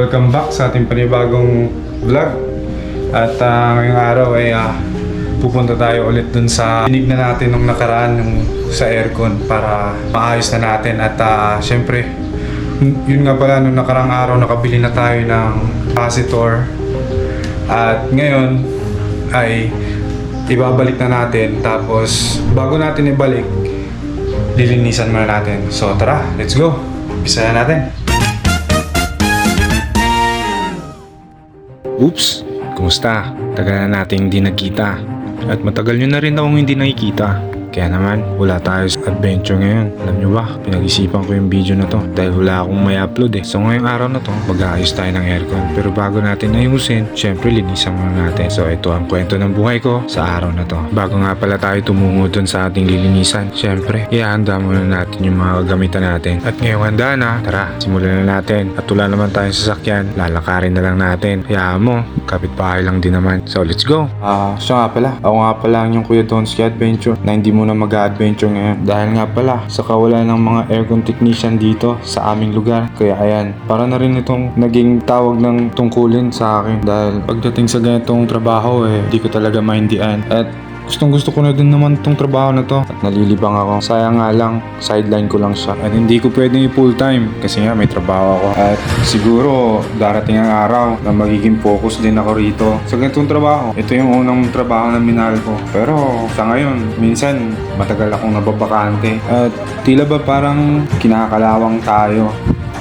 Welcome back sa ating panibagong vlog. At ngayong araw ay pupunta tayo ulit dun sa tinignan natin nung nakaraan yung sa aircon para maayos na natin. At syempre, yun nga pala nung nakarang araw nakabili na tayo ng capacitor. At ngayon ay ibabalik na natin. Tapos bago natin ibalik, lilinisan muna natin. So tara, let's go! Umpisa na natin. Oops! Kumusta? Tagal na nating hindi nagkita. At matagal nyo na rin akong hindi nakikita. Kaya naman, wala tayo sa adventure ngayon. Alam nyo ba, pinag-isipan ko yung video na to dahil wala akong may upload eh. So ngayong araw na to, mag-aayos tayo ng aircon. Pero bago natin ayusin, syempre linisan muna natin. So ito ang kwento ng buhay ko sa araw na to. Bago nga pala tayo tumungo dun sa ating lilinisan, syempre, ihanda muna natin yung mga gagamitan natin. At ngayong handa na, tara, simulan na natin. At wala naman tayong sasakyan, lalakarin na lang natin. Kaya mo, kapitbahay lang din naman. So let's go! Siya nga pala, ako nga pala ang yung Kuya Donski Adventure na hindi muna mag-adventure ngayon dahil nga pala sa kawalan ng mga aircon technician dito sa aming lugar. Kaya ayan, para na rin itong naging tawag ng tungkulin sa akin dahil pagdating sa ganitong trabaho di ko talaga maindian. At gustong gusto ko na din naman itong trabaho na to at nalilibang ako. Sayang nga lang, sideline ko lang siya at hindi ko pwedeng i-full time kasi nga may trabaho ako. At siguro darating ang araw na magiging focus din ako rito sa ganitong trabaho. Ito yung unang trabaho na minahal ko. Pero sa ngayon, minsan matagal akong nababakante at tila ba parang kinakalawang tayo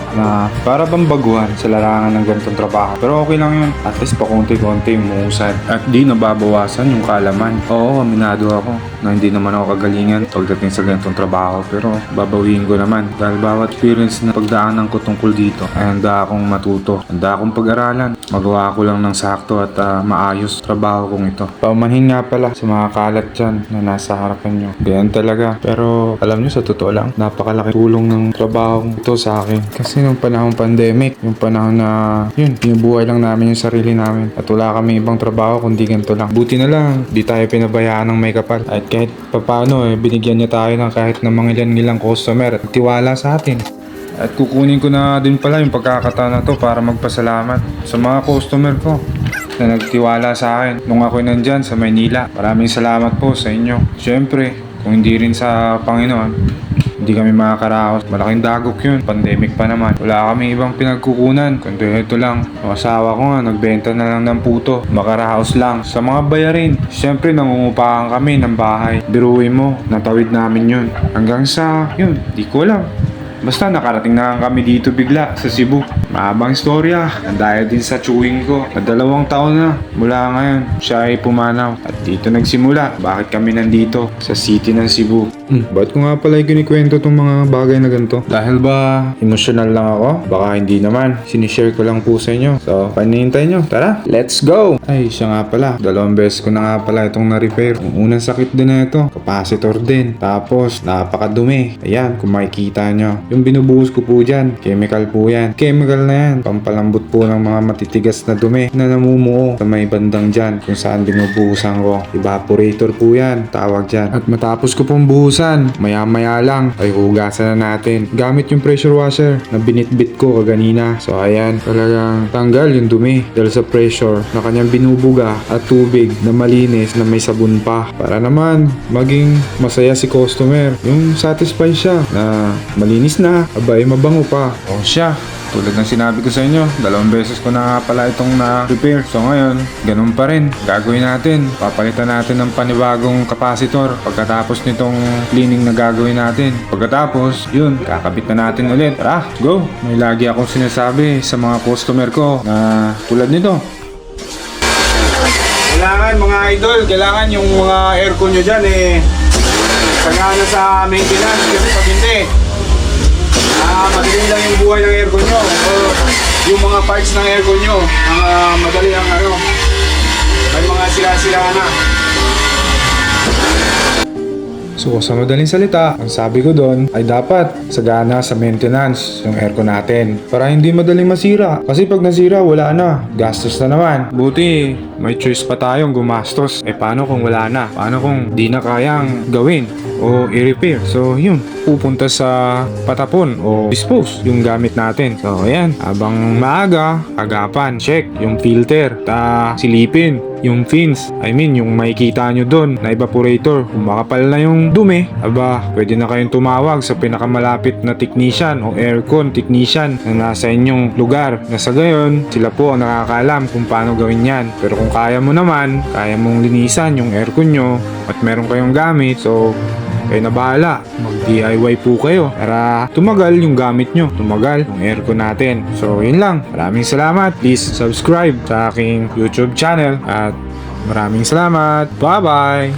na para bang baguhan sa larangan ng ganitong trabaho. Pero okay lang yun. At least pakunti-kunti umuusad. At di nababawasan yung kaalaman. Oo, aminado ako na hindi naman ako kagalingan pagdating sa ganitong trabaho. Pero babawiin ko naman. Dahil bawat experience na pagdaanan ko tungkol dito ay handa akong matuto. Handa akong pag-aralan. Magawa ko lang ng sakto at maayos trabaho kong ito. Paumanhin nga pala sa mga kalat dyan na nasa harapan nyo. Ganyan talaga. Pero alam nyo, sa totoo lang, napakalaki tulong ng trabaho ito sa akin. Kasi nung panahong pandemic, yung panahon na yun, pinubuhay lang namin yung sarili namin at wala kami ibang trabaho kundi ganito lang. Buti na lang, di tayo pinabayaan ng may kapal at kahit papano binigyan niya tayo ng kahit ng mga ilang customer at tiwala sa atin. At kukunin ko na din pala yung pagkakataon na to para magpasalamat sa mga customer ko na nagtiwala sa akin nung ako'y nandyan sa Maynila. Maraming salamat po sa inyo. Siyempre, kung hindi rin sa Panginoon, hindi kami makakaraos. Malaking dagok yun. Pandemic pa naman. Wala kami ibang pinagkukunan. Kundi ito lang. Ang asawa ko nga, nagbenta na lang ng puto. Makaraos lang. Sa mga bayarin, syempre nangungupahan kami ng bahay. Biruin mo, natawid namin yun. Hanggang sa, yun, di ko alam. Basta nakarating na kami dito bigla sa Cebu. Mahabang istorya. Dahil din sa chewing ko. Na 2 taon na mula ngayon siya ay pumanaw. At dito nagsimula. Bakit kami nandito sa city ng Cebu? Ba't ko nga pala kinikwento itong mga bagay na ganito? Dahil ba emotional lang ako? Baka hindi naman. Sinishare ko lang po sa inyo. So, panihintay nyo. Tara, let's go! Ay, siya nga pala. 2 beses ko na nga pala itong na-repair. Yung unang sakit din na ito. Capacitor din. Tapos, napakadumi. Ayan, kung makikita nyo. Yung binubuhos ko po dyan, chemical po yan. Chemical na yan. Pampalambot po ng mga matitigas na dumi na namumuo sa may bandang dyan kung saan binubuhusan ko. Evaporator po yan. Tawag dyan. At matapos ko pong buhusan, maya-maya lang ay hugasan na natin. Gamit yung pressure washer na binitbit ko kaganina. So ayan, talagang tanggal yung dumi dahil sa pressure na kanyang binubuga at tubig na malinis na may sabon pa. Para naman maging masaya si customer. Yung satisfied siya na malinis na, abay mabango pa. O siya, tulad ng sinabi ko sa inyo, 2 beses ko na nga pala itong na-repair. So ngayon, ganun pa rin. Gagawin natin. Papalitan natin ng panibagong capacitor pagkatapos nitong cleaning na gagawin natin. Pagkatapos, yun, kakabit na natin ulit. Tara, go! May lagi akong sinasabi sa mga customer ko na tulad nito. Kailangan mga idol, kailangan yung mga aircon nyo dyan sagana sa maintenance kasi pag hindi, madali lang yung buhay ng aircon nyo o yung mga parts ng aircon nyo madali lang may mga sila-sila na. So sa madaling salita, ang sabi ko doon ay dapat sagana sa maintenance yung aircon natin para hindi madaling masira. Kasi pag nasira, wala na. Gastos na naman. Buti, may choice pa tayong gumastos. Paano kung wala na? Paano kung di na kayang gawin? o i-repair. So yun, pupunta sa patapon o dispose yung gamit natin. So ayan, habang maaga, agapan, check yung filter, silipin yung fins. I mean, yung makikita nyo doon na evaporator. Kung makapal na yung dumi, pwede na kayong tumawag sa pinakamalapit na technician o aircon technician na nasa inyong lugar. Na sa gayon, sila po ang nakakaalam kung paano gawin yan. Pero kung kaya mo naman, kaya mong linisan yung aircon nyo at meron kayong gamit, so kayo na bahala, mag-DIY po kayo para tumagal yung gamit nyo, tumagal yung aircon natin. So yun lang, maraming salamat. Please subscribe sa aking YouTube channel at maraming salamat. Bye bye.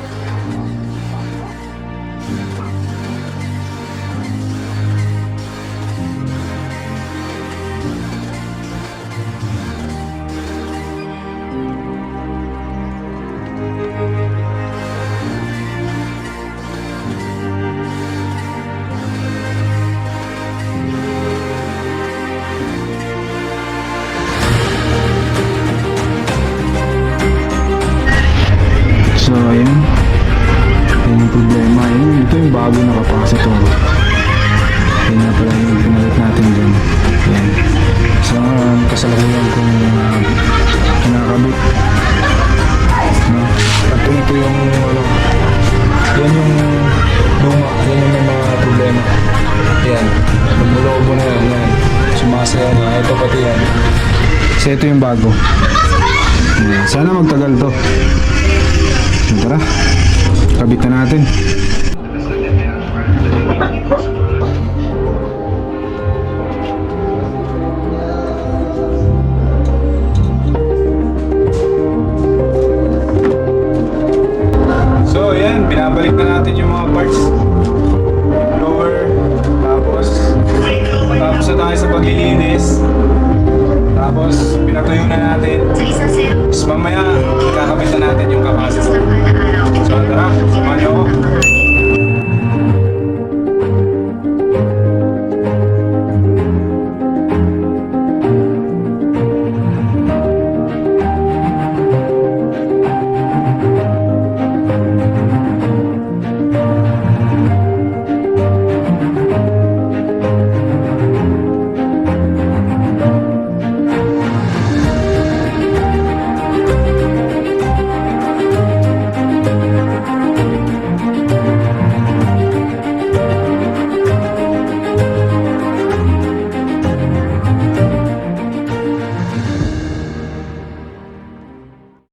So ayan, yung problema yun, ito yung bago na capacitor. Yun na pala yung pinalit natin dyan. Yan. So kasalukuyan kong kinakabit, no? At ito yung yan yung luma, yan yung may mga problema. Yan, lumulobo na yan. Sumasaya na, ito pati yan. So ito yung bago. Yan. Sana magtagal to. Tara, kabit na natin.